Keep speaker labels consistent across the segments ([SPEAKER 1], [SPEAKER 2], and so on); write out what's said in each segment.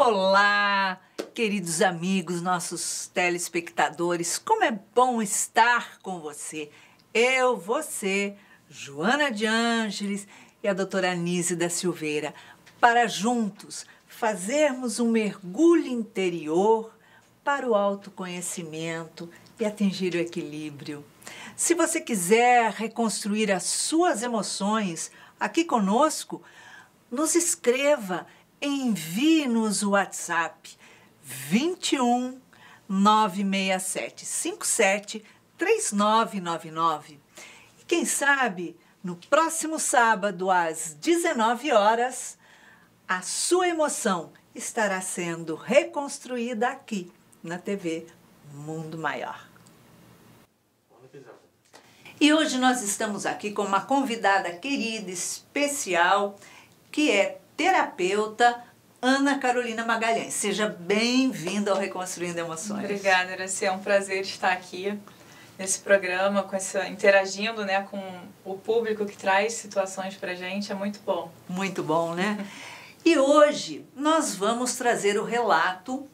[SPEAKER 1] Olá, queridos amigos, nossos telespectadores, como é bom estar com você. Eu, você, Joana de Ângeles e a doutora Anísia da Silveira, para juntos fazermos um mergulho interior para o autoconhecimento e atingir o equilíbrio. Se você quiser reconstruir as suas emoções aqui conosco, nos escreva, envie-nos o WhatsApp 21 967 57 3999. E quem sabe, no próximo sábado, às 19 horas, a sua emoção estará sendo reconstruída aqui na TV Mundo Maior. E hoje nós estamos aqui com uma convidada querida, especial, que é terapeuta Ana Carolina Magalhães. Seja bem-vinda ao Reconstruindo Emoções.
[SPEAKER 2] Obrigada, Iraci. É um prazer estar aqui nesse programa, interagindo, né, com o público que traz situações pra gente. É muito bom.
[SPEAKER 1] Muito bom, né? E hoje nós vamos trazer o relato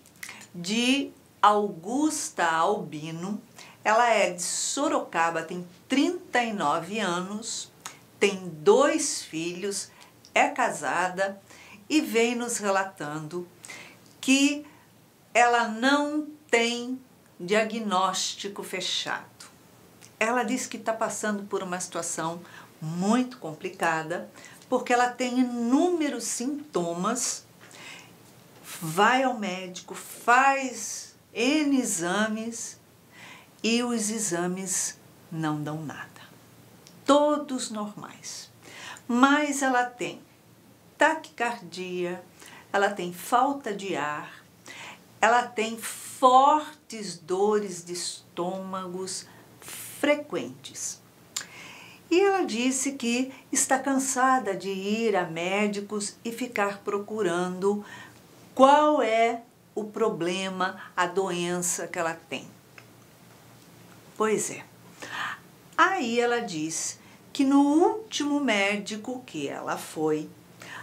[SPEAKER 1] de Augusta Albino. Ela é de Sorocaba, tem 39 anos, tem 2 filhos, é casada e vem nos relatando que ela não tem diagnóstico fechado. Ela diz que está passando por uma situação muito complicada, porque ela tem inúmeros sintomas, vai ao médico, faz N exames e os exames não dão nada. Todos normais. Mas ela tem taquicardia, ela tem falta de ar, ela tem fortes dores de estômagos frequentes. E ela disse que está cansada de ir a médicos e ficar procurando qual é o problema, a doença que ela tem. Pois é. Aí ela diz que no último médico que ela foi,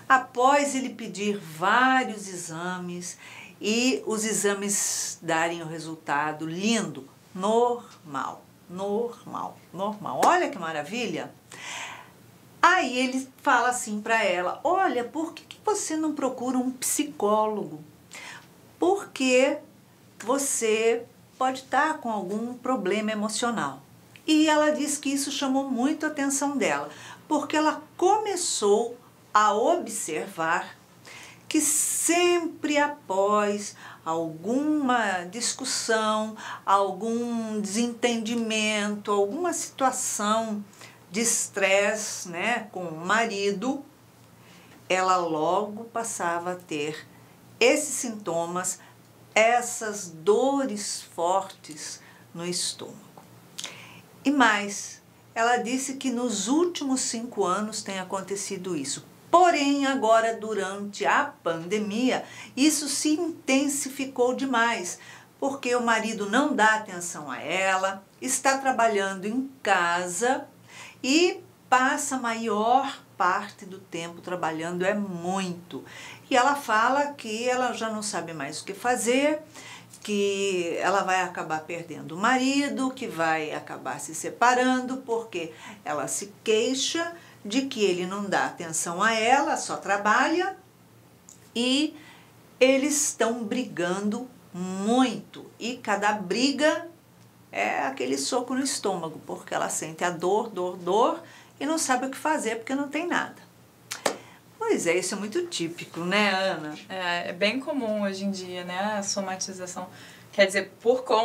[SPEAKER 1] após ele pedir vários exames e os exames darem o resultado lindo, normal, normal, normal. Olha que maravilha! Aí ele fala assim para ela, olha, por que você não procura um psicólogo? Porque você pode estar com algum problema emocional. E ela diz que isso chamou muito a atenção dela, porque ela começou a observar que sempre após alguma discussão, algum desentendimento, alguma situação de estresse, né, com o marido, ela logo passava a ter esses sintomas, essas dores fortes no estômago. E mais, ela disse que nos últimos 5 anos tem acontecido isso. Porém, agora, durante a pandemia, isso se intensificou demais, porque o marido não dá atenção a ela, está trabalhando em casa e passa a maior parte do tempo trabalhando, é muito. E ela fala que ela já não sabe mais o que fazer, que ela vai acabar perdendo o marido, que vai acabar se separando, porque ela se queixa de que ele não dá atenção a ela, só trabalha, e eles estão brigando muito. E cada briga é aquele soco no estômago, porque ela sente a dor, dor, dor, e não sabe o que fazer porque não tem nada. Pois é, isso é muito típico, né, Ana?
[SPEAKER 2] É bem comum hoje em dia, né, a somatização. Quer dizer,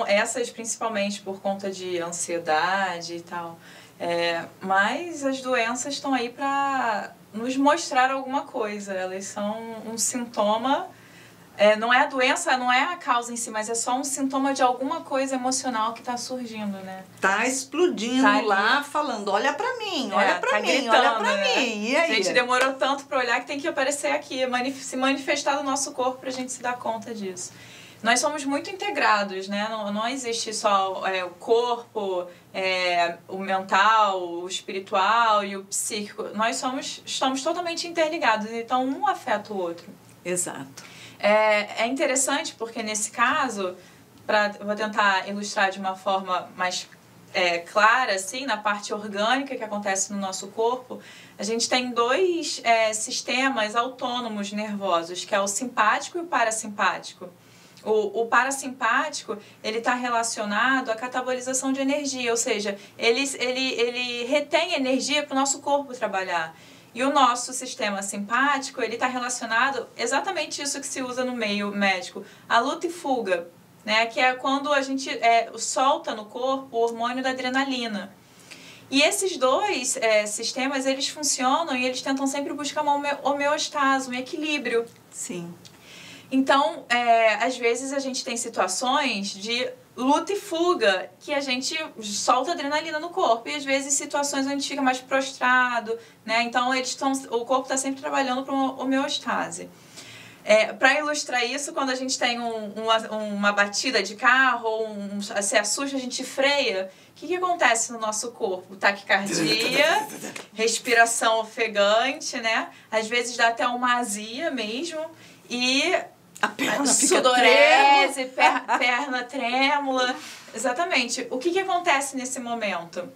[SPEAKER 2] essas principalmente por conta de ansiedade e tal. Mas as doenças estão aí para nos mostrar alguma coisa. Elas são um sintoma. Não é a doença, não é a causa em si, mas é só um sintoma de alguma coisa emocional que está surgindo, né?
[SPEAKER 1] Tá explodindo lá, falando, olha pra mim, olha pra mim, gritando, olha pra mim. E aí?
[SPEAKER 2] A gente demorou tanto para olhar que tem que aparecer aqui, se manifestar no nosso corpo pra gente se dar conta disso. Nós somos muito integrados, né? Não existe só o corpo, o mental, o espiritual e o psíquico. Nós estamos totalmente interligados, então um afeta o outro.
[SPEAKER 1] Exato.
[SPEAKER 2] É interessante porque nesse caso, eu vou tentar ilustrar de uma forma mais clara, assim, na parte orgânica que acontece no nosso corpo, a gente tem dois sistemas autônomos nervosos, que é o simpático e o parasimpático. O parasimpático, ele está relacionado à catabolização de energia, ou seja, ele retém energia para o nosso corpo trabalhar. E o nosso sistema simpático, ele está relacionado exatamente isso que se usa no meio médico, a luta e fuga, né? Que é quando a gente solta no corpo o hormônio da adrenalina. E esses dois sistemas, eles funcionam e eles tentam sempre buscar uma homeostase, um equilíbrio.
[SPEAKER 1] Sim.
[SPEAKER 2] Então, às vezes a gente tem situações de luta e fuga, que a gente solta adrenalina no corpo, e às vezes situações onde a gente fica mais prostrado, né? Então, o corpo está sempre trabalhando para uma homeostase. Para ilustrar isso, quando a gente tem uma batida de carro, ou se assusta, a gente freia, o que acontece no nosso corpo? Taquicardia, respiração ofegante, né? Às vezes dá até uma azia mesmo, e
[SPEAKER 1] a perna fica
[SPEAKER 2] sudorese, perna trêmula. Exatamente. O que acontece nesse momento?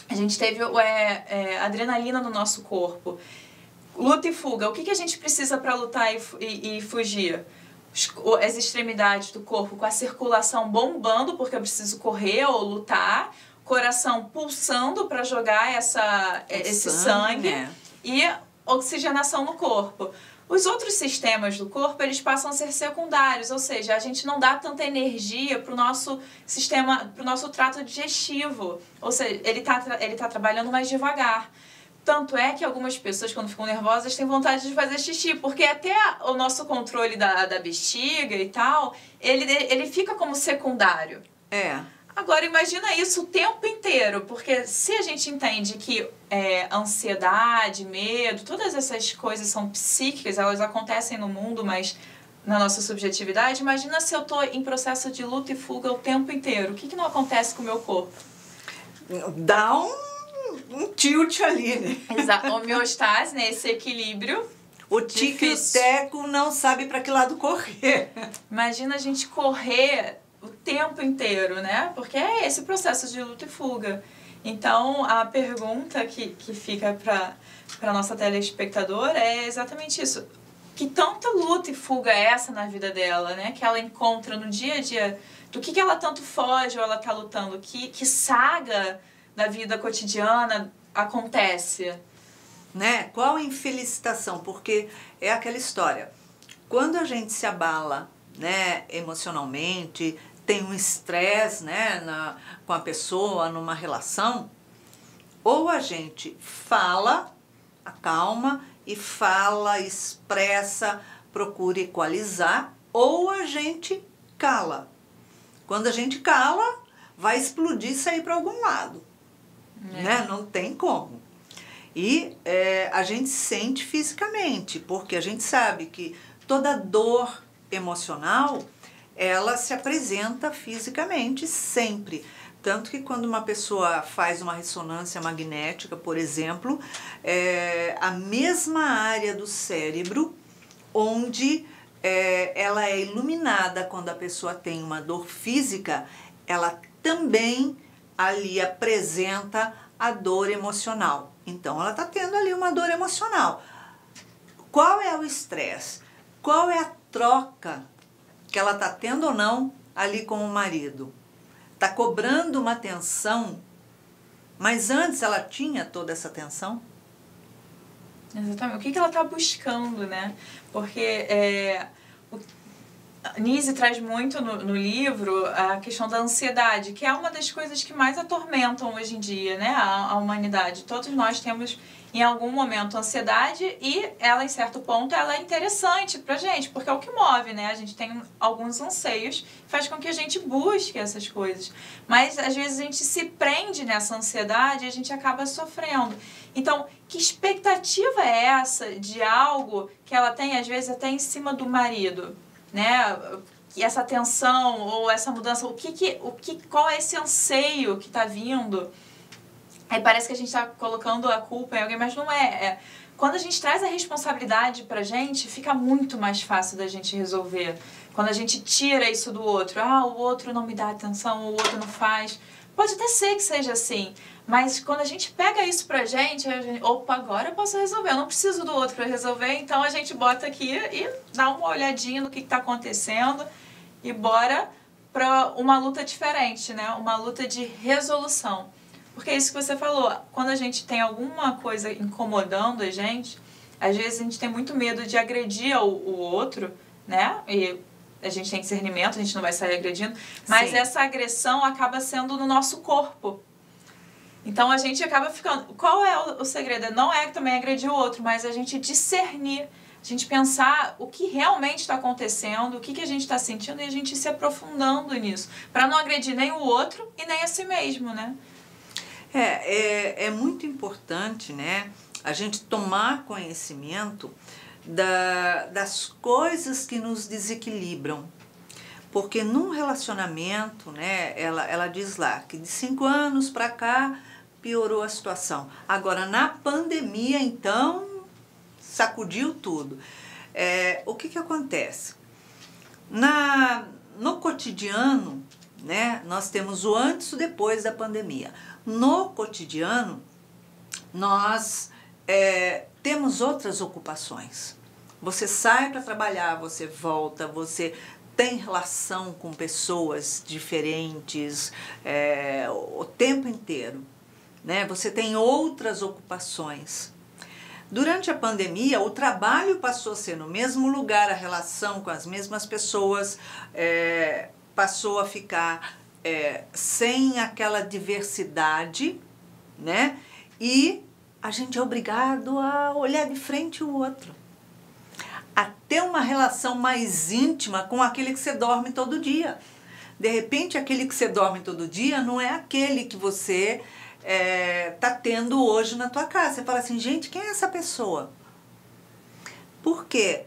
[SPEAKER 2] A gente teve adrenalina no nosso corpo. Luta e fuga. O que a gente precisa para lutar e fugir? As extremidades do corpo com a circulação bombando, porque eu preciso correr ou lutar. Coração pulsando para jogar esse sangue. E oxigenação no corpo. Os outros sistemas do corpo, eles passam a ser secundários, ou seja, a gente não dá tanta energia para o nosso sistema, para o nosso trato digestivo. Ou seja, ele tá trabalhando mais devagar. Tanto é que algumas pessoas, quando ficam nervosas, têm vontade de fazer xixi, porque até o nosso controle da bexiga e tal, ele fica como secundário. Agora, imagina isso o tempo inteiro, porque se a gente entende que ansiedade, medo, todas essas coisas são psíquicas, elas acontecem no mundo, mas na nossa subjetividade, imagina se eu estou em processo de luta e fuga o tempo inteiro. O que não acontece com o meu corpo?
[SPEAKER 1] Dá um tilt ali, né?
[SPEAKER 2] Exato, homeostase, né? Esse equilíbrio.
[SPEAKER 1] O tico e o teco não sabe para que lado correr.
[SPEAKER 2] Imagina a gente correr o tempo inteiro, né? Porque é esse processo de luta e fuga. Então, a pergunta que fica para nossa telespectadora é exatamente isso. Que tanta luta e fuga é essa na vida dela, né? Que ela encontra no dia a dia. Do que ela tanto foge ou ela está lutando? Que saga da vida cotidiana acontece?
[SPEAKER 1] Né? Qual a infelicitação? Porque é aquela história. Quando a gente se abala, né, emocionalmente, tem um estresse, né, com a pessoa, numa relação, ou a gente fala, acalma e fala, expressa, procura equalizar, ou a gente cala. Quando a gente cala, vai explodir e sair para algum lado. Né? Não tem como. E a gente sente fisicamente, porque a gente sabe que toda dor emocional, ela se apresenta fisicamente sempre. Tanto que quando uma pessoa faz uma ressonância magnética, por exemplo, a mesma área do cérebro onde ela é iluminada quando a pessoa tem uma dor física, ela também ali apresenta a dor emocional. Então, ela está tendo ali uma dor emocional. Qual é o estresse? Qual é a troca que ela está tendo ou não ali com o marido? Está cobrando uma tensão, mas antes ela tinha toda essa tensão?
[SPEAKER 2] Exatamente. O que ela está buscando, né? Porque Nise traz muito no livro a questão da ansiedade, que é uma das coisas que mais atormentam hoje em dia, né, a humanidade. Todos nós temos em algum momento ansiedade e ela, em certo ponto, ela é interessante pra gente, porque é o que move, né? A gente tem alguns anseios, faz com que a gente busque essas coisas. Mas, às vezes, a gente se prende nessa ansiedade e a gente acaba sofrendo. Então, que expectativa é essa de algo que ela tem, às vezes, até em cima do marido? Né? E essa tensão ou essa mudança, qual é esse anseio que está vindo? Aí parece que a gente está colocando a culpa em alguém, mas não é. quando a gente traz a responsabilidade pra gente, fica muito mais fácil da gente resolver. Quando a gente tira isso do outro, o outro não me dá atenção, o outro não faz. Pode até ser que seja assim, mas quando a gente pega isso pra gente, opa, agora eu posso resolver, eu não preciso do outro pra resolver, então a gente bota aqui e dá uma olhadinha no que tá acontecendo e bora pra uma luta diferente, né? Uma luta de resolução. Porque é isso que você falou, quando a gente tem alguma coisa incomodando a gente, às vezes a gente tem muito medo de agredir o outro, né? E a gente tem discernimento, a gente não vai sair agredindo, mas sim, essa agressão acaba sendo no nosso corpo. Então a gente acaba ficando... Qual é o segredo? Não é também agredir o outro, mas a gente discernir, a gente pensar o que realmente está acontecendo, o que a gente está sentindo e a gente se aprofundando nisso, para não agredir nem o outro e nem a si mesmo, né?
[SPEAKER 1] É muito importante, né, a gente tomar conhecimento das coisas que nos desequilibram. Porque num relacionamento, né, ela diz lá que de 5 anos para cá piorou a situação. Agora, na pandemia, então, sacudiu tudo. O que acontece? No cotidiano, né, nós temos o antes e o depois da pandemia. No cotidiano, nós temos outras ocupações. Você sai para trabalhar, você volta, você tem relação com pessoas diferentes o tempo inteiro, né? Você tem outras ocupações. Durante a pandemia, o trabalho passou a ser no mesmo lugar, a relação com as mesmas pessoas passou a ficar sem aquela diversidade, né? E a gente é obrigado a olhar de frente o outro, a ter uma relação mais íntima com aquele que você dorme todo dia. De repente, aquele que você dorme todo dia não é aquele que você tá tendo hoje na tua casa. Você fala assim, gente, quem é essa pessoa? Porque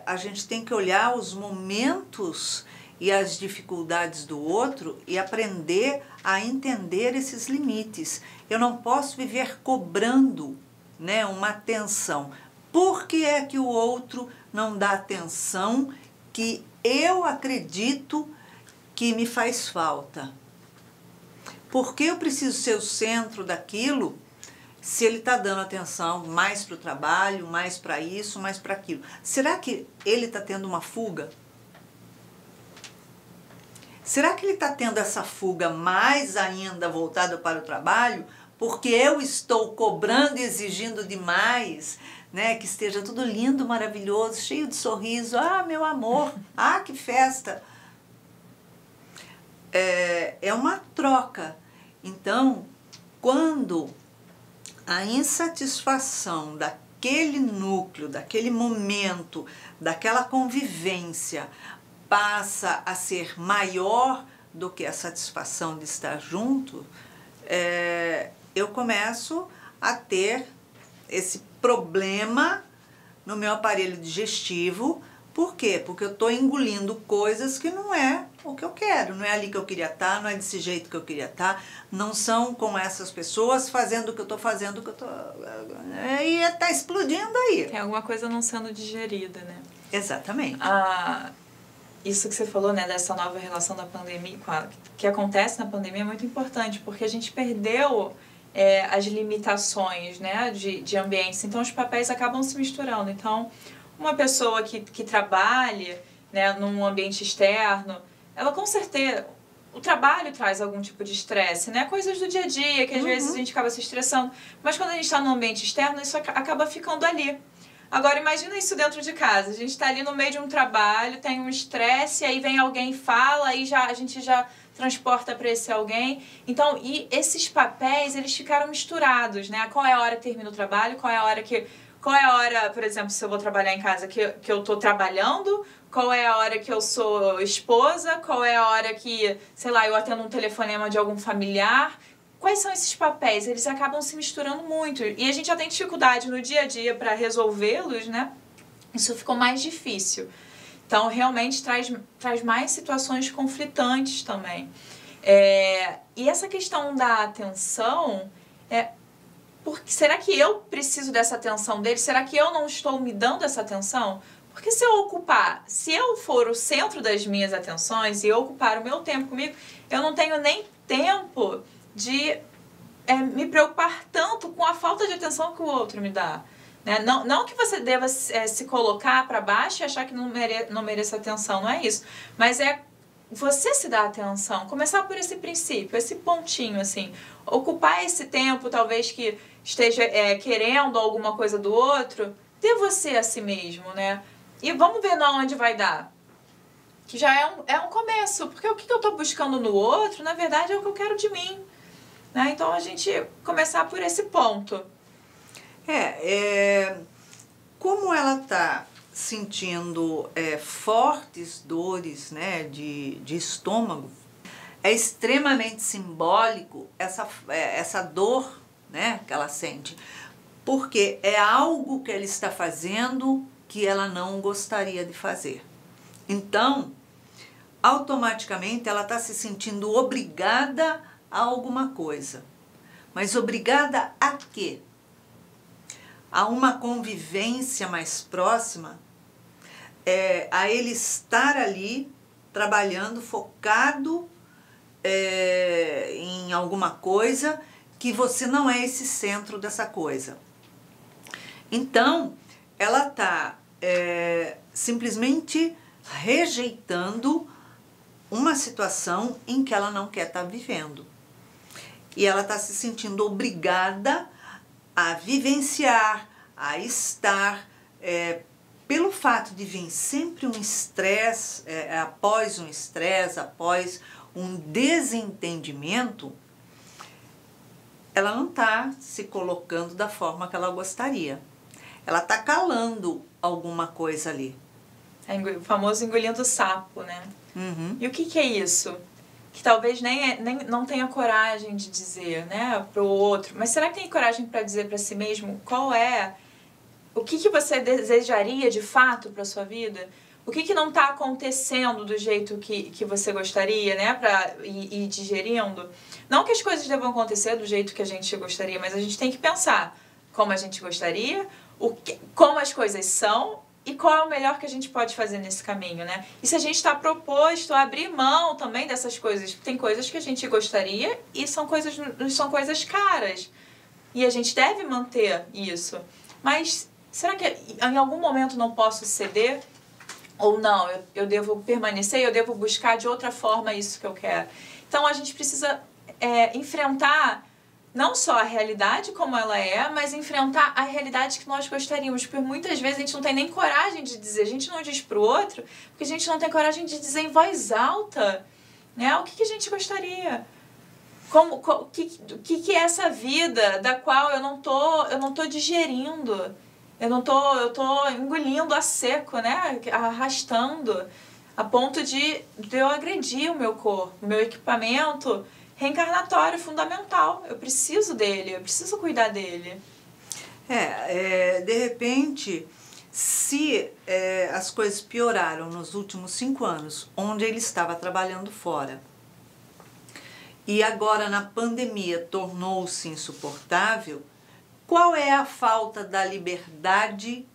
[SPEAKER 1] a gente tem que olhar os momentos e as dificuldades do outro e aprender a entender esses limites. Eu não posso viver cobrando, né, uma atenção. Por que é que o outro não dá atenção que eu acredito que me faz falta? Por que eu preciso ser o centro daquilo se ele está dando atenção mais para o trabalho, mais para isso, mais para aquilo? Será que ele está tendo uma fuga? Será que ele está tendo essa fuga mais ainda voltada para o trabalho porque eu estou cobrando e exigindo demais, né? Que esteja tudo lindo, maravilhoso, cheio de sorriso. Ah, meu amor, ah, que festa. É uma troca. Então, quando a insatisfação daquele núcleo, daquele momento, daquela convivência passa a ser maior do que a satisfação de estar junto, eu começo a ter esse problema no meu aparelho digestivo. Por quê? Porque eu estou engolindo coisas que não é o que eu quero, não é ali que eu queria estar, não é desse jeito que eu queria estar, não são com essas pessoas fazendo o que eu estou fazendo, o que eu estou... E está explodindo aí.
[SPEAKER 2] Tem alguma coisa não sendo digerida, né?
[SPEAKER 1] Exatamente.
[SPEAKER 2] Isso que você falou, né, dessa nova relação da pandemia, que acontece na pandemia é muito importante, porque a gente perdeu as limitações, né, de ambientes, então os papéis acabam se misturando. Então, uma pessoa que trabalhe, né, num ambiente externo, ela com certeza... O trabalho traz algum tipo de estresse, né? Coisas do dia a dia, que às vezes a gente acaba se estressando. Mas quando a gente está num ambiente externo, isso acaba ficando ali. Agora, imagina isso dentro de casa. A gente está ali no meio de um trabalho, tem um estresse, aí vem alguém e fala, aí a gente já transporta para esse alguém. Então, e esses papéis, eles ficaram misturados, né? Qual é a hora que termina o trabalho, qual é a hora, por exemplo, se eu vou trabalhar em casa, que eu estou trabalhando, qual é a hora que eu sou esposa, qual é a hora que, sei lá, eu atendo um telefonema de algum familiar. Quais são esses papéis? Eles acabam se misturando muito. E a gente já tem dificuldade no dia a dia para resolvê-los, né? Isso ficou mais difícil. Então, realmente traz mais situações conflitantes também. E essa questão da atenção, será que eu preciso dessa atenção dele? Será que eu não estou me dando essa atenção? Porque se eu for o centro das minhas atenções e eu ocupar o meu tempo comigo, eu não tenho nem tempo de me preocupar tanto com a falta de atenção que o outro me dá. Né? Não que você deva se colocar para baixo e achar que não mereça atenção, não é isso. Mas é você se dar atenção, começar por esse princípio, esse pontinho, assim. Ocupar esse tempo, talvez que esteja querendo alguma coisa do outro, dê você a si mesmo, né? E vamos ver onde vai dar. Que já é um começo, porque o que eu estou buscando no outro, na verdade, é o que eu quero de mim. Né? Então, a gente começar por esse ponto.
[SPEAKER 1] Como ela está sentindo fortes dores, né, de estômago, é extremamente simbólico essa dor, né, que ela sente, porque é algo que ela está fazendo que ela não gostaria de fazer. Então, automaticamente ela está se sentindo obrigada a alguma coisa. Mas obrigada a quê? A uma convivência mais próxima, a ele estar ali trabalhando, focado em alguma coisa que você não é esse centro dessa coisa. Então, ela está simplesmente rejeitando uma situação em que ela não quer estar vivendo. E ela está se sentindo obrigada a vivenciar, a estar, pelo fato de vir sempre um estresse, após um estresse, após um desentendimento, ela não está se colocando da forma que ela gostaria. Ela está calando alguma coisa ali.
[SPEAKER 2] O famoso engolindo sapo, né?
[SPEAKER 1] Uhum.
[SPEAKER 2] E o que é isso? Que talvez nem não tenha coragem de dizer, né, pro outro. Mas será que tem coragem para dizer para si mesmo o que você desejaria de fato para sua vida? O que não está acontecendo do jeito que você gostaria, né, para ir digerindo? Não que as coisas devam acontecer do jeito que a gente gostaria, mas a gente tem que pensar como a gente gostaria, como as coisas são e qual é o melhor que a gente pode fazer nesse caminho, né? E se a gente está proposto a abrir mão também dessas coisas, tem coisas que a gente gostaria e são coisas caras. E a gente deve manter isso. Mas será que em algum momento não posso ceder? Ou não, eu devo permanecer, eu devo buscar de outra forma isso que eu quero? Então a gente precisa enfrentar não só a realidade como ela mas enfrentar a realidade que nós gostaríamos. Porque muitas vezes a gente não tem nem coragem de dizer, a gente não diz pro outro, porque a gente não tem coragem de dizer em voz alta, né? O que a gente gostaria. O que é essa vida da qual eu não tô digerindo, eu tô engolindo a seco, né? Arrastando, a ponto de eu agredir o meu corpo, o meu equipamento reencarnatório fundamental. Eu preciso dele, eu preciso cuidar dele.
[SPEAKER 1] De repente, se as coisas pioraram nos últimos 5 anos, onde ele estava trabalhando fora, e agora na pandemia tornou-se insuportável, qual é a falta da liberdade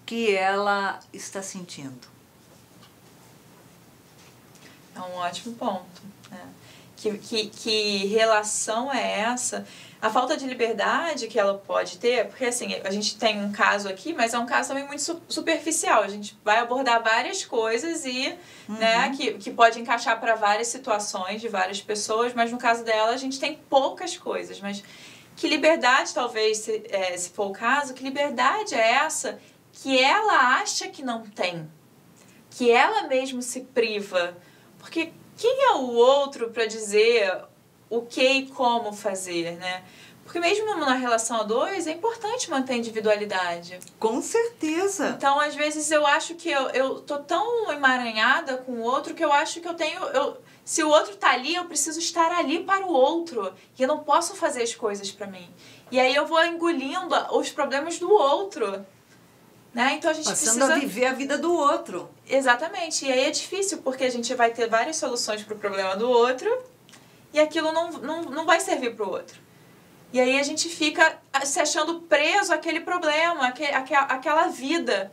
[SPEAKER 1] que ela está sentindo?
[SPEAKER 2] É um ótimo ponto, né? Que relação é essa? A falta de liberdade que ela pode ter, porque assim, a gente tem um caso aqui, mas é um caso também muito superficial. A gente vai abordar várias coisas e, né, que pode encaixar para várias situações de várias pessoas, mas no caso dela a gente tem poucas coisas. Mas que liberdade, talvez, se for o caso, que liberdade é essa que ela acha que não tem? Que ela mesmo se priva? Porque quem é o outro para dizer o que e como fazer, né? Porque mesmo na relação a dois, é importante manter a individualidade.
[SPEAKER 1] Com certeza.
[SPEAKER 2] Então, às vezes, eu acho que eu tô tão emaranhada com o outro que eu acho que se o outro tá ali, eu preciso estar ali para o outro. E eu não posso fazer as coisas para mim. E aí eu vou engolindo os problemas do outro. Né? Então a gente
[SPEAKER 1] Passando a viver a vida do outro.
[SPEAKER 2] Exatamente. E aí é difícil, porque a gente vai ter várias soluções para o problema do outro e aquilo não vai servir para o outro. E aí a gente fica se achando preso àquele problema, àquela vida.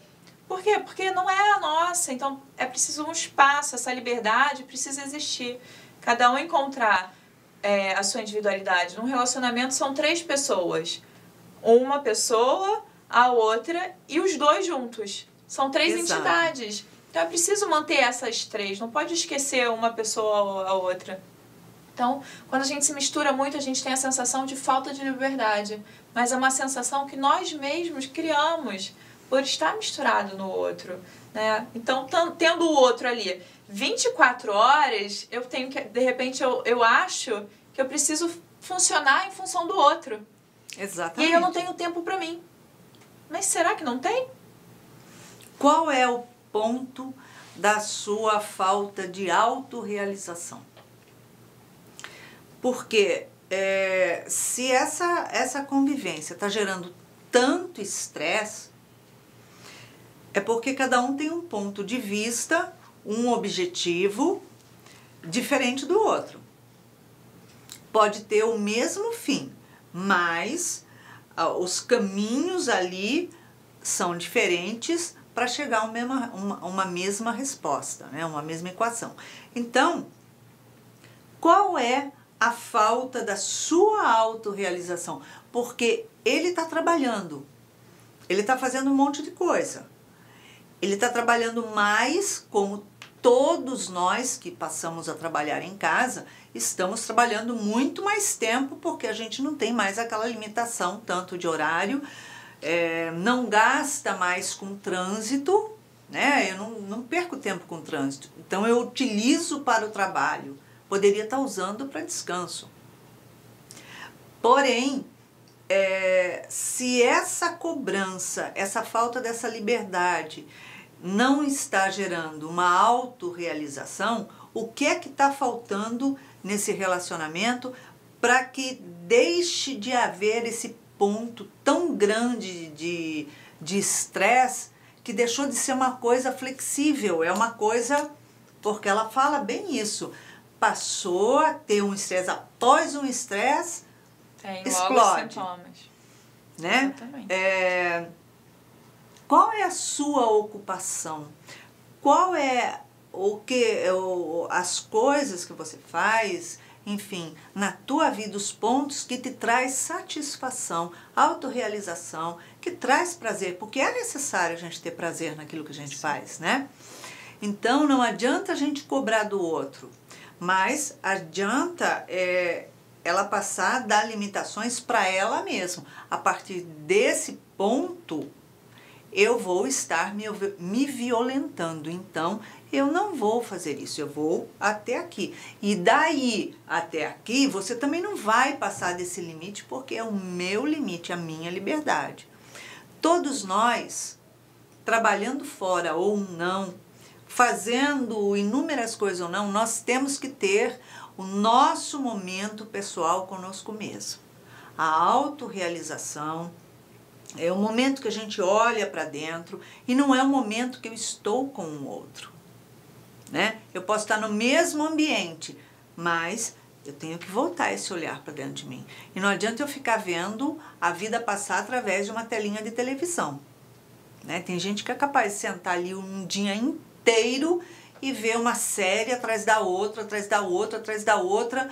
[SPEAKER 2] Por quê? Porque não é a nossa. Então é preciso um espaço, essa liberdade precisa existir. Cada um encontrar a sua individualidade. Num relacionamento são 3 pessoas. Uma pessoa, a outra e os 2 juntos. São 3
[SPEAKER 1] Exato.
[SPEAKER 2] entidades. Então é preciso manter essas 3. Não pode esquecer uma pessoa ou a outra. Então, quando a gente se mistura muito, a gente tem a sensação de falta de liberdade. Mas é uma sensação que nós mesmos criamos por estar misturado no outro, né? Então, tendo o outro ali 24 horas, eu tenho que, de repente, eu acho que eu preciso funcionar em função do outro.
[SPEAKER 1] Exatamente.
[SPEAKER 2] E aí eu não tenho tempo para mim. Mas será que não tem?
[SPEAKER 1] Qual é o ponto da sua falta de autorrealização? Porque se essa convivência está gerando tanto estresse, é porque cada um tem um ponto de vista, um objetivo diferente do outro. Pode ter o mesmo fim, mas os caminhos ali são diferentes para chegar a uma mesma resposta, né? Uma mesma equação. Então, qual é a falta da sua autorrealização? Porque ele está trabalhando, ele está fazendo um monte de coisa. Ele está trabalhando mais, como todos nós que passamos a trabalhar em casa, estamos trabalhando muito mais tempo, porque a gente não tem mais aquela limitação tanto de horário, não gasta mais com trânsito, né? Eu não perco tempo com trânsito, então eu utilizo para o trabalho, poderia estar usando para descanso. Porém, se essa cobrança, essa falta dessa liberdade não está gerando uma autorrealização, o que é que está faltando nesse relacionamento para que deixe de haver esse ponto tão grande de estresse que deixou de ser uma coisa flexível, é uma coisa, porque ela fala bem isso, passou a ter um estresse, após um estresse, explode,
[SPEAKER 2] sintomas.
[SPEAKER 1] Né?
[SPEAKER 2] Exatamente.
[SPEAKER 1] Qual é a sua ocupação? Qual é as coisas que você faz, enfim, na tua vida, os pontos que te traz satisfação, autorrealização, que traz prazer, porque é necessário a gente ter prazer naquilo que a gente faz, né? Então não adianta a gente cobrar do outro, mas adianta ela passar a dar limitações para ela mesma. A partir desse ponto, eu vou estar me violentando, então eu não vou fazer isso, eu vou até aqui. E daí até aqui, você também não vai passar desse limite, porque é o meu limite, a minha liberdade. Todos nós, trabalhando fora ou não, fazendo inúmeras coisas ou não, nós temos que ter o nosso momento pessoal conosco mesmo. A autorrealização é o momento que a gente olha para dentro e não é o momento que eu estou com o outro, né? Eu posso estar no mesmo ambiente, mas eu tenho que voltar esse olhar para dentro de mim. E não adianta eu ficar vendo a vida passar através de uma telinha de televisão, né? Tem gente que é capaz de sentar ali um dia inteiro e ver uma série atrás da outra, atrás da outra, atrás da outra,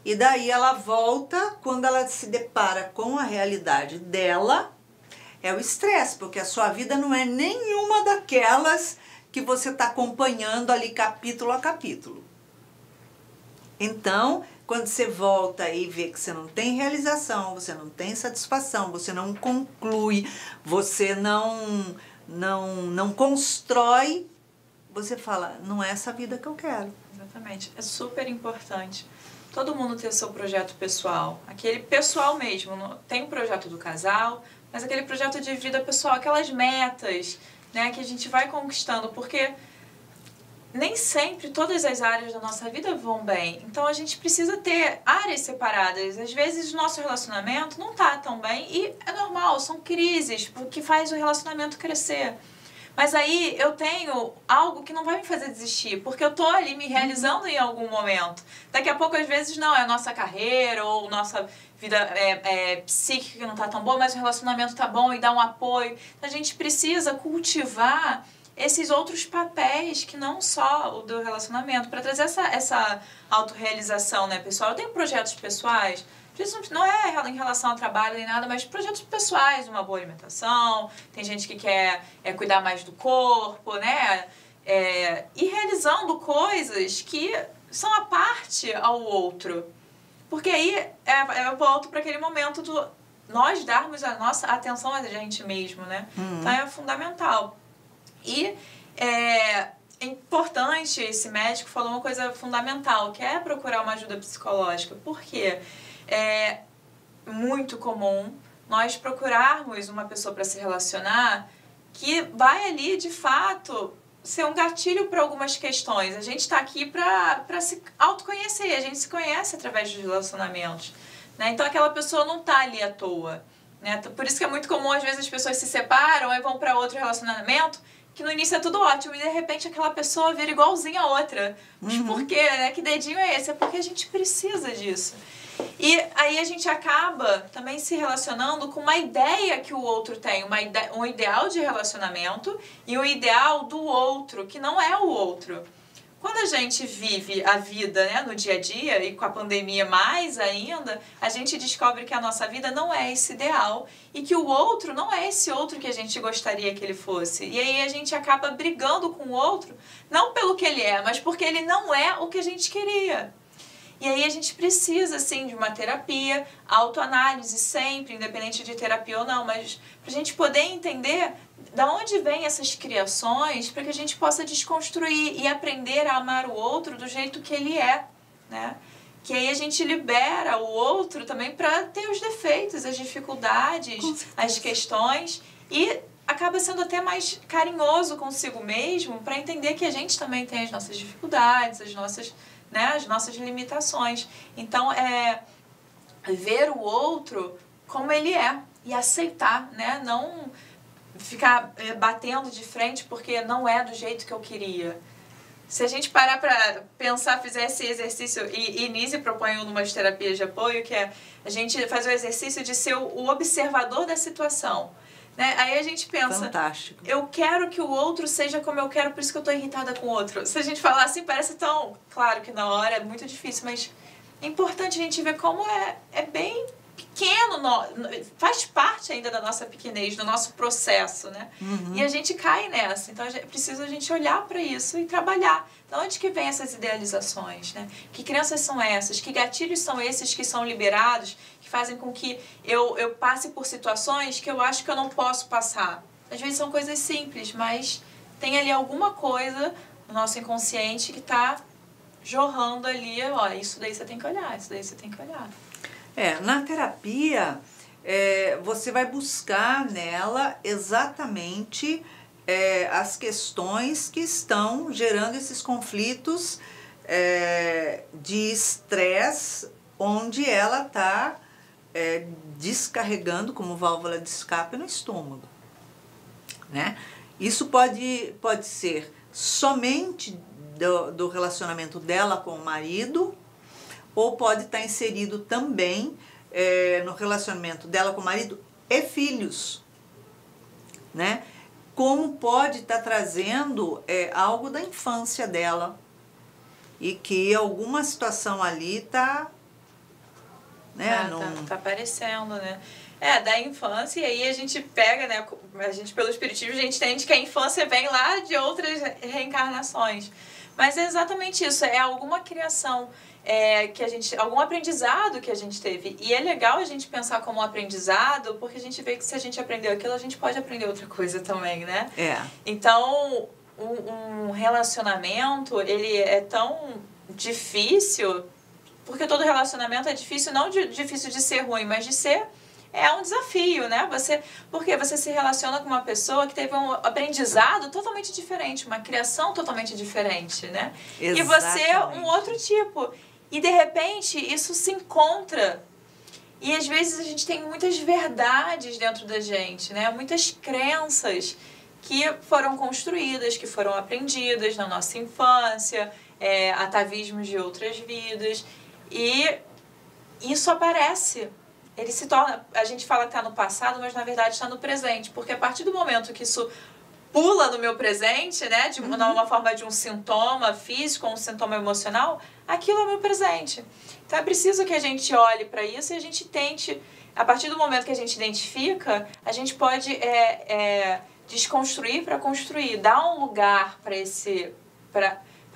[SPEAKER 1] e daí ela volta, quando ela se depara com a realidade dela, é o estresse, porque a sua vida não é nenhuma daquelas que você está acompanhando ali capítulo a capítulo. Então, quando você volta e vê que você não tem realização, você não tem satisfação, você não conclui, você não constrói, você fala, não é essa vida que eu quero.
[SPEAKER 2] Exatamente. É super importante todo mundo ter seu projeto pessoal. Aquele pessoal mesmo. Tem o projeto do casal, mas aquele projeto de vida pessoal, aquelas metas, né, que a gente vai conquistando, porque nem sempre todas as áreas da nossa vida vão bem. Então a gente precisa ter áreas separadas. Às vezes o nosso relacionamento não está tão bem e é normal, são crises que faz o relacionamento crescer. Mas aí eu tenho algo que não vai me fazer desistir, porque eu tô ali me realizando em algum momento. Daqui a pouco, às vezes, não, é a nossa carreira ou nossa vida psíquica que não tá tão boa, mas o relacionamento tá bom e dá um apoio. Então, a gente precisa cultivar esses outros papéis que não só o do relacionamento, para trazer essa autorrealização, né, pessoal? Eu tenho projetos pessoais, não é em relação ao trabalho nem nada, mas projetos pessoais, uma boa alimentação, tem gente que quer cuidar mais do corpo, né? E realizando coisas que são a parte ao outro. Porque aí eu volto para aquele momento do nós darmos a nossa atenção a gente mesmo, né? Então é fundamental. E é importante, esse médico falou uma coisa fundamental, que é procurar uma ajuda psicológica. Por quê? É muito comum nós procurarmos uma pessoa para se relacionar que vai ali, de fato, ser um gatilho para algumas questões. A gente está aqui para se autoconhecer, a gente se conhece através dos relacionamentos, né? Então aquela pessoa não está ali à toa, né? Por isso que é muito comum, às vezes, as pessoas se separam e vão para outro relacionamento, que no início é tudo ótimo, e de repente aquela pessoa vira igualzinha a outra. Mas por quê, né? Que dedinho é esse? É porque a gente precisa disso. E aí a gente acaba também se relacionando com uma ideia que o outro tem, um ideal de relacionamento e um ideal do outro, que não é o outro. Quando a gente vive a vida, né, no dia a dia, e com a pandemia mais ainda, a gente descobre que a nossa vida não é esse ideal e que o outro não é esse outro que a gente gostaria que ele fosse. E aí a gente acaba brigando com o outro, não pelo que ele é, mas porque ele não é o que a gente queria. E aí a gente precisa, sim, de uma terapia, autoanálise sempre, independente de terapia ou não, mas para a gente poder entender da onde vêm essas criações, para que a gente possa desconstruir e aprender a amar o outro do jeito que ele é, né? Que aí a gente libera o outro também para ter os defeitos, as dificuldades, as questões, e acaba sendo até mais carinhoso consigo mesmo para entender que a gente também tem as nossas dificuldades, as nossas limitações. Então, ver o outro como ele é e aceitar, né? Não ficar batendo de frente porque não é do jeito que eu queria. Se a gente parar para pensar, fizer esse exercício, e Nise propõe uma de terapias de apoio, que é a gente fazer o exercício de ser o observador da situação. Né? Aí a gente pensa,
[SPEAKER 1] fantástico,
[SPEAKER 2] eu quero que o outro seja como eu quero, por isso que eu estou irritada com o outro. Se a gente falar assim, parece tão... Claro que na hora é muito difícil, mas é importante a gente ver como é bem pequeno, faz parte ainda da nossa pequenez, do nosso processo, né? E a gente cai nessa. Então, precisa a gente olhar para isso e trabalhar. De onde que vem essas idealizações, né? Que crenças são essas? Que gatilhos são esses que são liberados, que fazem com que eu passe por situações que eu acho que eu não posso passar? Às vezes são coisas simples, mas tem ali alguma coisa no nosso inconsciente que está jorrando ali, ó, isso daí você tem que olhar, isso daí você tem que olhar.
[SPEAKER 1] Na terapia, você vai buscar nela exatamente as questões que estão gerando esses conflitos de estresse, onde ela está descarregando como válvula de escape no estômago, né? Isso pode ser somente do relacionamento dela com o marido, ou pode estar inserido também no relacionamento dela com o marido e filhos, né? Como pode estar trazendo algo da infância dela e que alguma situação ali está, né?
[SPEAKER 2] Tá aparecendo, né? Da infância, e aí a gente pega, né? A gente, pelo espiritismo, a gente entende que a infância vem lá de outras reencarnações. Mas é exatamente isso, é alguma criação algum aprendizado que a gente teve. E é legal a gente pensar como um aprendizado, porque a gente vê que se a gente aprendeu aquilo, a gente pode aprender outra coisa também, né? Então, um relacionamento, ele é tão difícil, porque todo relacionamento é difícil, não difícil de ser ruim, mas de ser um desafio, né? Porque você se relaciona com uma pessoa que teve um aprendizado totalmente diferente, uma criação totalmente diferente, né?
[SPEAKER 1] Exatamente.
[SPEAKER 2] E você é um outro tipo. E, de repente, isso se encontra. E, às vezes, a gente tem muitas verdades dentro da gente, né? Muitas crenças que foram construídas, que foram aprendidas na nossa infância, atavismos de outras vidas. E isso aparece, ele se torna, a gente fala que está no passado, mas na verdade está no presente, porque a partir do momento que isso pula no meu presente, né, de uma forma de um sintoma físico ou um sintoma emocional, aquilo é o meu presente. Então é preciso que a gente olhe para isso e a gente tente, a partir do momento que a gente identifica, a gente pode desconstruir para construir, dar um lugar para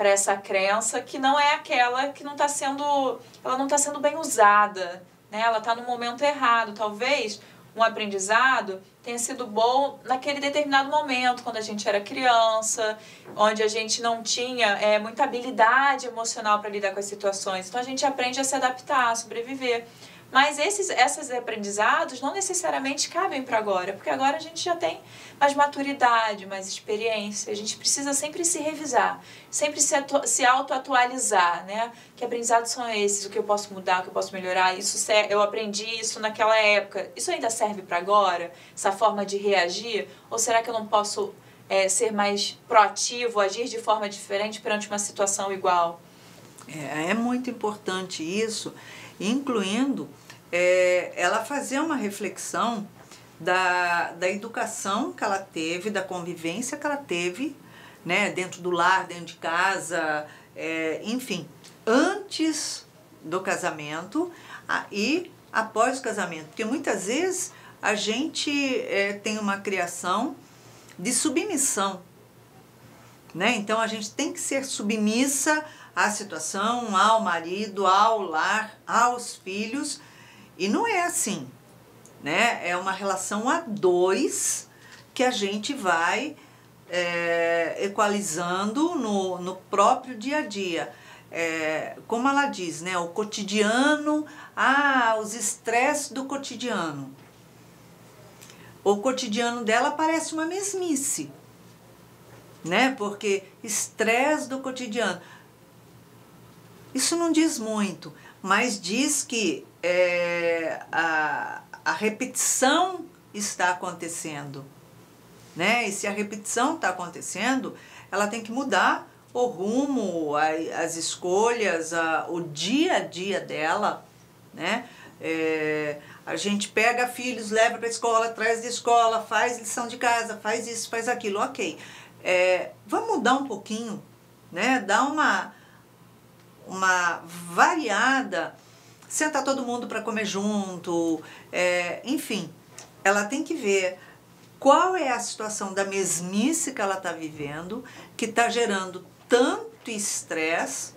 [SPEAKER 2] essa crença que não é aquela que não está sendo, ela não está sendo bem usada, né? Ela está no momento errado. Talvez um aprendizado tenha sido bom naquele determinado momento, quando a gente era criança, onde a gente não tinha muita habilidade emocional para lidar com as situações. Então a gente aprende a se adaptar, a sobreviver. Mas esses aprendizados não necessariamente cabem para agora, porque agora a gente já tem mais maturidade, mais experiência. A gente precisa sempre se revisar, sempre se auto-atualizar, né? Que aprendizados são esses? O que eu posso mudar, o que eu posso melhorar? Eu aprendi isso naquela época. Isso ainda serve para agora? Essa forma de reagir? Ou será que eu não posso ser mais proativo, agir de forma diferente perante uma situação igual?
[SPEAKER 1] É muito importante isso, incluindo ela fazer uma reflexão da educação que ela teve, da convivência que ela teve, né, dentro do lar, dentro de casa, enfim, antes do casamento e após o casamento. Porque muitas vezes a gente tem uma criação de submissão, né? Então a gente tem que ser submissa à situação, ao marido, ao lar, aos filhos, e não é assim, né? É uma relação a dois que a gente vai equalizando no próprio dia a dia. Como ela diz, né? O cotidiano, os estresses do cotidiano. O cotidiano dela parece uma mesmice, né? Porque estresse do cotidiano. Isso não diz muito, mas diz que a repetição está acontecendo, né? E se a repetição está acontecendo, ela tem que mudar o rumo, as escolhas, o dia a dia dela, né? A gente pega filhos, leva para a escola, traz da escola, faz lição de casa, faz isso, faz aquilo, ok. Vamos mudar um pouquinho, né? Dar uma variada, sentar todo mundo para comer junto, enfim, ela tem que ver qual é a situação da mesmice que ela está vivendo, que está gerando tanto estresse,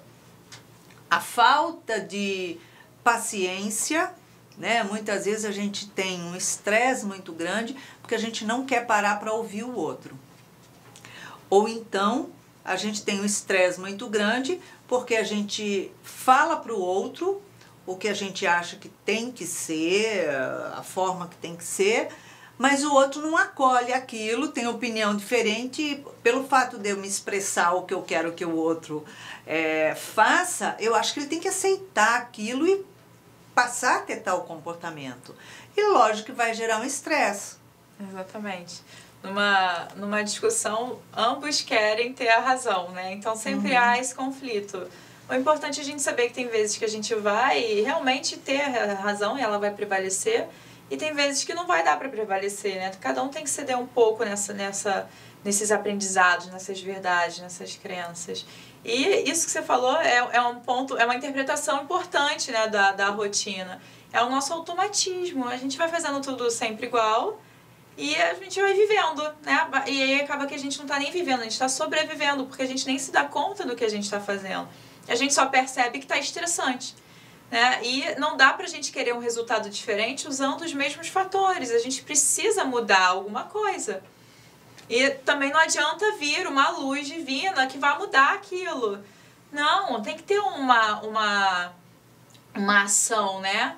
[SPEAKER 1] a falta de paciência, né? Muitas vezes a gente tem um estresse muito grande porque a gente não quer parar para ouvir o outro. Ou então a gente tem um estresse muito grande porque a gente fala para o outro o que a gente acha que tem que ser, a forma que tem que ser, mas o outro não acolhe aquilo, tem opinião diferente, e pelo fato de eu me expressar o que eu quero que o outro faça, eu acho que ele tem que aceitar aquilo e passar a ter tal comportamento. E lógico que vai gerar um estresse.
[SPEAKER 2] Exatamente. Numa discussão, ambos querem ter a razão, né? Então sempre há esse conflito. O importante é a gente saber que tem vezes que a gente vai realmente ter a razão e ela vai prevalecer, e tem vezes que não vai dar para prevalecer, né? Cada um tem que ceder um pouco nesses aprendizados, nessas verdades, nessas crenças. E isso que você falou é um ponto, é uma interpretação importante, né, da rotina. É o nosso automatismo. A gente vai fazendo tudo sempre igual e a gente vai vivendo, né? E aí acaba que a gente não está nem vivendo, a gente está sobrevivendo, porque a gente nem se dá conta do que a gente está fazendo. A gente só percebe que está estressante, né? E não dá pra gente querer um resultado diferente usando os mesmos fatores. A gente precisa mudar alguma coisa. E também não adianta vir uma luz divina que vai mudar aquilo. Não, tem que ter uma ação, né?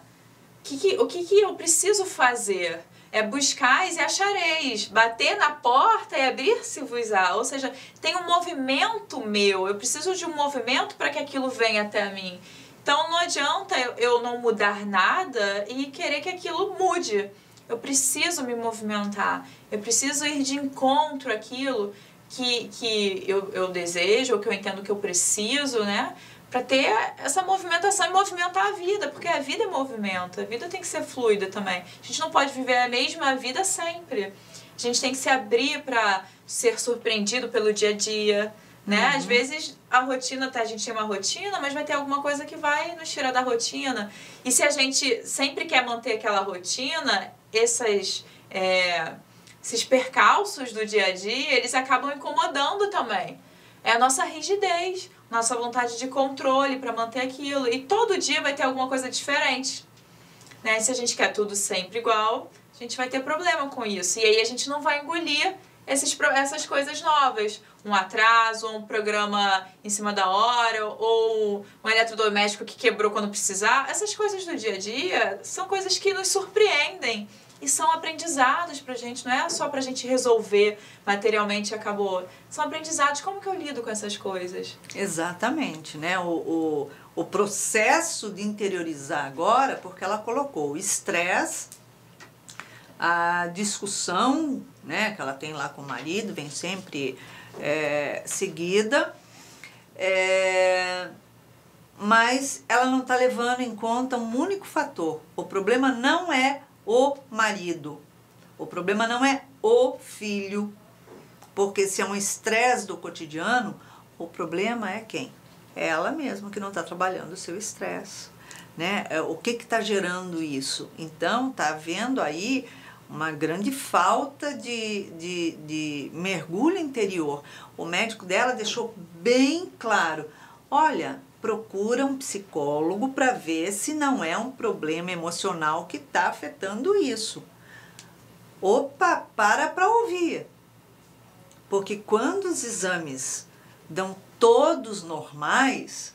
[SPEAKER 2] O que eu preciso fazer? É buscais e achareis, bater na porta e abrir-se-vos-á. Ou seja, tem um movimento meu, eu preciso de um movimento para que aquilo venha até mim. Então não adianta eu não mudar nada e querer que aquilo mude. eu preciso me movimentar, eu preciso ir de encontro àquilo que eu desejo, ou que eu entendo que eu preciso, né? Para ter essa movimentação e movimentar a vida, porque a vida é movimento, a vida tem que ser fluida também. A gente não pode viver a mesma vida sempre. A gente tem que se abrir para ser surpreendido pelo dia a dia, né? Às vezes a rotina, a gente tem uma rotina, mas vai ter alguma coisa que vai nos tirar da rotina. E se a gente sempre quer manter aquela rotina, esses percalços do dia a dia, eles acabam incomodando também. É a nossa rigidez, nossa vontade de controle para manter aquilo. E todo dia vai ter alguma coisa diferente, né? Se a gente quer tudo sempre igual, a gente vai ter problema com isso. E aí a gente não vai engolir essas coisas novas. Um atraso, um programa em cima da hora, ou um eletrodoméstico que quebrou quando precisar. Essas coisas do dia a dia são coisas que nos surpreendem. E são aprendizados pra gente, não é só pra gente resolver materialmente e acabou. São aprendizados, como que eu lido com essas coisas?
[SPEAKER 1] Exatamente, né? O processo de interiorizar agora, porque ela colocou o estresse, a discussão, né, que ela tem lá com o marido, vem sempre seguida, mas ela não está levando em conta um único fator. O problema não é o marido, o problema não é o filho, porque se é um estresse do cotidiano, o problema é quem? É ela mesma que não está trabalhando o seu estresse, né? O que está gerando isso? Então, está havendo aí uma grande falta de mergulho interior. O médico dela deixou bem claro, olha, procura um psicólogo para ver se não é um problema emocional que está afetando isso. Opa, para ouvir. Porque quando os exames dão todos normais,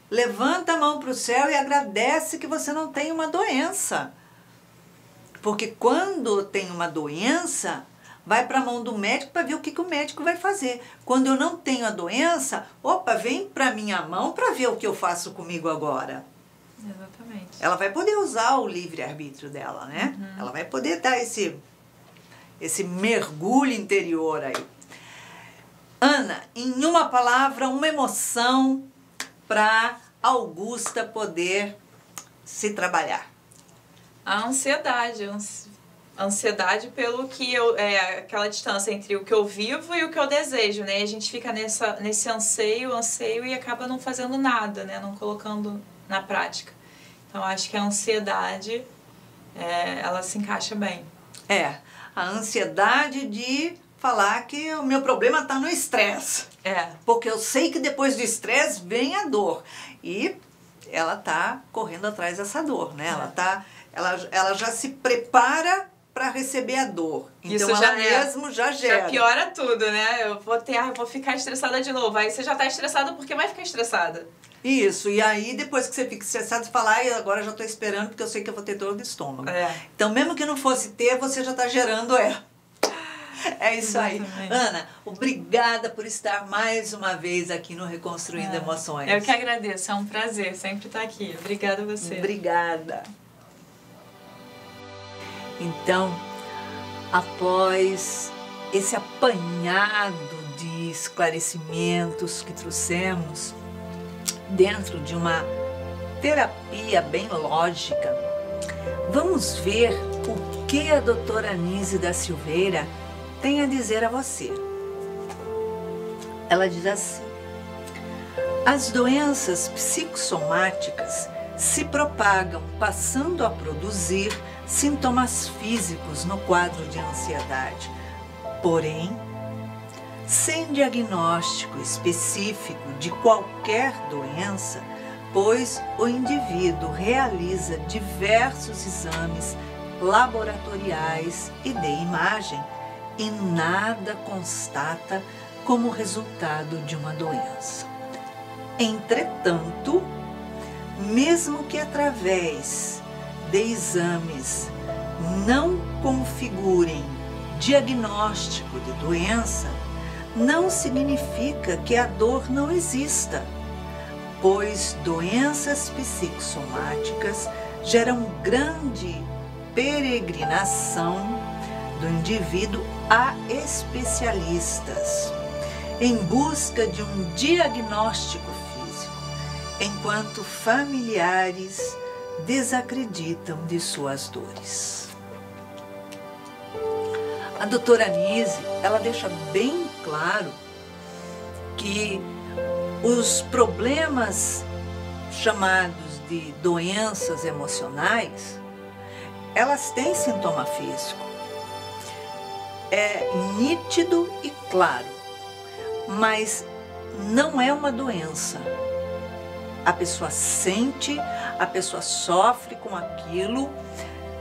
[SPEAKER 1] levanta a mão para o céu e agradece que você não tem uma doença. Porque quando tem uma doença, vai para a mão do médico para ver o que o médico vai fazer. Quando eu não tenho a doença, opa, vem para minha mão para ver o que eu faço comigo agora.
[SPEAKER 2] Exatamente.
[SPEAKER 1] Ela vai poder usar o livre-arbítrio dela, né? Ela vai poder dar esse mergulho interior aí. Ana, em uma palavra, uma emoção para Augusta poder se trabalhar.
[SPEAKER 2] A ansiedade. Ansiedade pelo que aquela distância entre o que eu vivo e o que eu desejo, né? A gente fica nesse anseio e acaba não fazendo nada, né? Não colocando na prática. Então, acho que a ansiedade, ela se encaixa bem.
[SPEAKER 1] A ansiedade de falar que o meu problema está no estresse. Porque eu sei que depois do estresse vem a dor. E ela está correndo atrás dessa dor, né? Ela já se prepara para receber a dor. Então
[SPEAKER 2] isso
[SPEAKER 1] ela mesmo já gera.
[SPEAKER 2] Já piora tudo, né? Eu vou ficar estressada de novo. Aí você já está estressada porque vai ficar estressada.
[SPEAKER 1] Isso, e aí depois que você fica estressado, você fala, agora eu já estou esperando porque eu sei que eu vou ter dor de estômago. Então mesmo que não fosse ter, você já está gerando É isso aí. Ana, obrigada por estar mais uma vez aqui no Reconstruindo Emoções.
[SPEAKER 2] Eu que agradeço, é um prazer sempre estar aqui. Obrigada a você.
[SPEAKER 1] Obrigada. Então, após esse apanhado de esclarecimentos que trouxemos dentro de uma terapia bem lógica, vamos ver o que a doutora Anise da Silveira tem a dizer a você. Ela diz assim: as doenças psicossomáticas se propagam, passando a produzir sintomas físicos no quadro de ansiedade. Porém, sem diagnóstico específico de qualquer doença, pois o indivíduo realiza diversos exames laboratoriais e de imagem e nada constata como resultado de uma doença. Entretanto, mesmo que através de exames não configurem diagnóstico de doença, não significa que a dor não exista, pois doenças psicossomáticas geram grande peregrinação do indivíduo a especialistas, em busca de um diagnóstico físico, enquanto familiares desacreditam de suas dores. A doutora Anise, ela deixa bem claro que os problemas chamados de doenças emocionais, elas têm sintoma físico. É nítido e claro, mas não é uma doença. A pessoa sente, a pessoa sofre com aquilo,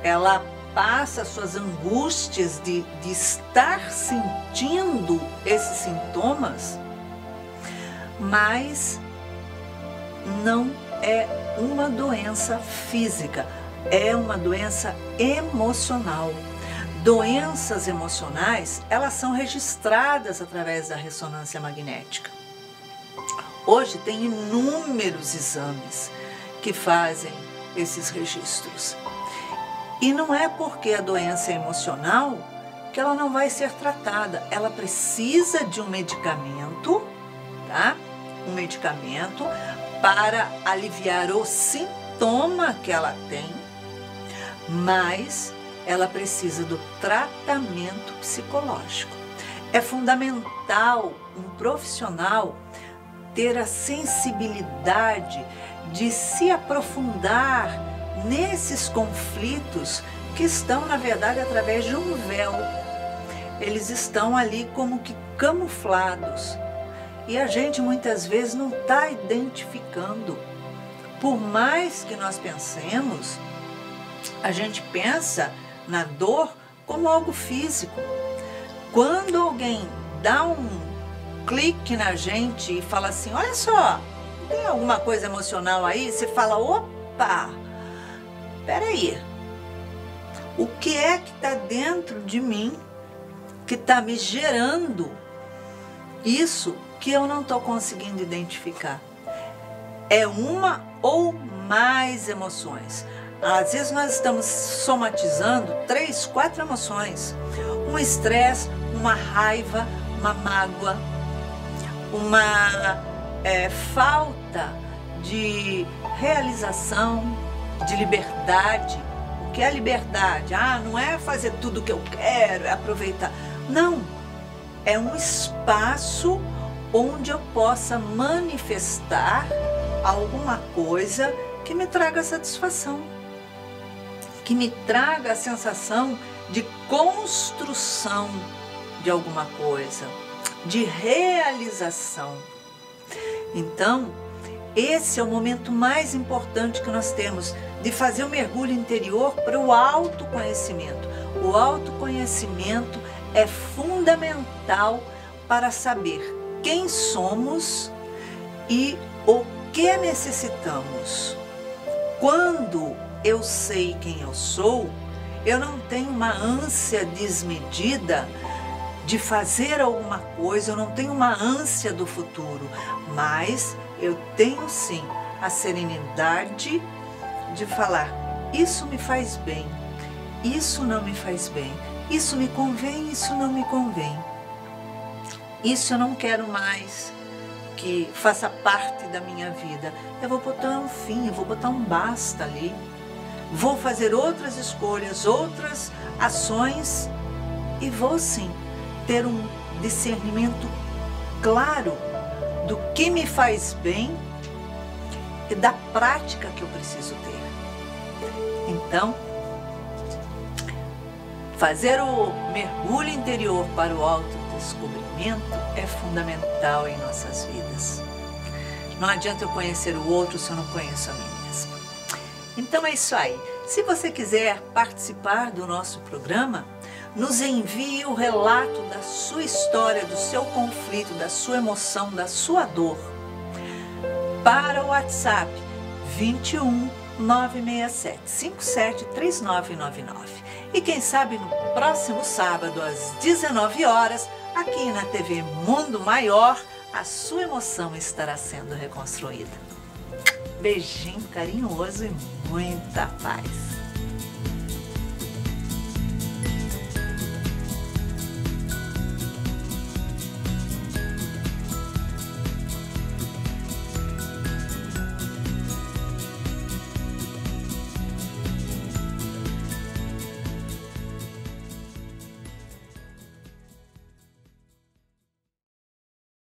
[SPEAKER 1] ela passa suas angústias de estar sentindo esses sintomas, mas não é uma doença física, é uma doença emocional. Doenças emocionais, elas são registradas através da ressonância magnética. Hoje tem inúmeros exames que fazem esses registros. E não é porque a doença é emocional que ela não vai ser tratada. Ela precisa de um medicamento, tá? Um medicamento para aliviar o sintoma que ela tem, mas ela precisa do tratamento psicológico. É fundamental um profissional ter a sensibilidade de se aprofundar nesses conflitos que estão, na verdade, através de um véu. Eles estão ali como que camuflados. E a gente muitas vezes não está identificando. Por mais que nós pensemos, a gente pensa na dor como algo físico. Quando alguém dá um clique na gente e fala assim, olha só, tem alguma coisa emocional aí? Você fala, opa, peraí, o que é que está dentro de mim que está me gerando isso que eu não estou conseguindo identificar? É uma ou mais emoções. Às vezes nós estamos somatizando 3, 4 emoções. Um estresse, uma raiva, uma mágoa, uma falta de realização, de liberdade. O que é liberdade? Ah, não é fazer tudo o que eu quero, é aproveitar. Não, é um espaço onde eu possa manifestar alguma coisa que me traga satisfação, que me traga a sensação de construção de alguma coisa, de realização. Então, esse é o momento mais importante que nós temos, de fazer o mergulho interior para o autoconhecimento. O autoconhecimento é fundamental para saber quem somos e o que necessitamos. Quando eu sei quem eu sou, eu não tenho uma ânsia desmedida de fazer alguma coisa, eu não tenho uma ânsia do futuro, mas eu tenho sim a serenidade de falar, isso me faz bem, isso não me faz bem, isso me convém, isso não me convém, isso eu não quero mais que faça parte da minha vida. Eu vou botar um fim, eu vou botar um basta ali, vou fazer outras escolhas, outras ações e vou sim ter um discernimento claro do que me faz bem e da prática que eu preciso ter. Então, fazer o mergulho interior para o autodescobrimento é fundamental em nossas vidas. Não adianta eu conhecer o outro se eu não conheço a mim mesma. Então é isso aí. Se você quiser participar do nosso programa, nos envie o relato da sua história, do seu conflito, da sua emoção, da sua dor para o WhatsApp 21 967 57 3999. E quem sabe no próximo sábado às 19 horas, aqui na TV Mundo Maior, a sua emoção estará sendo reconstruída. Beijinho carinhoso e muita paz.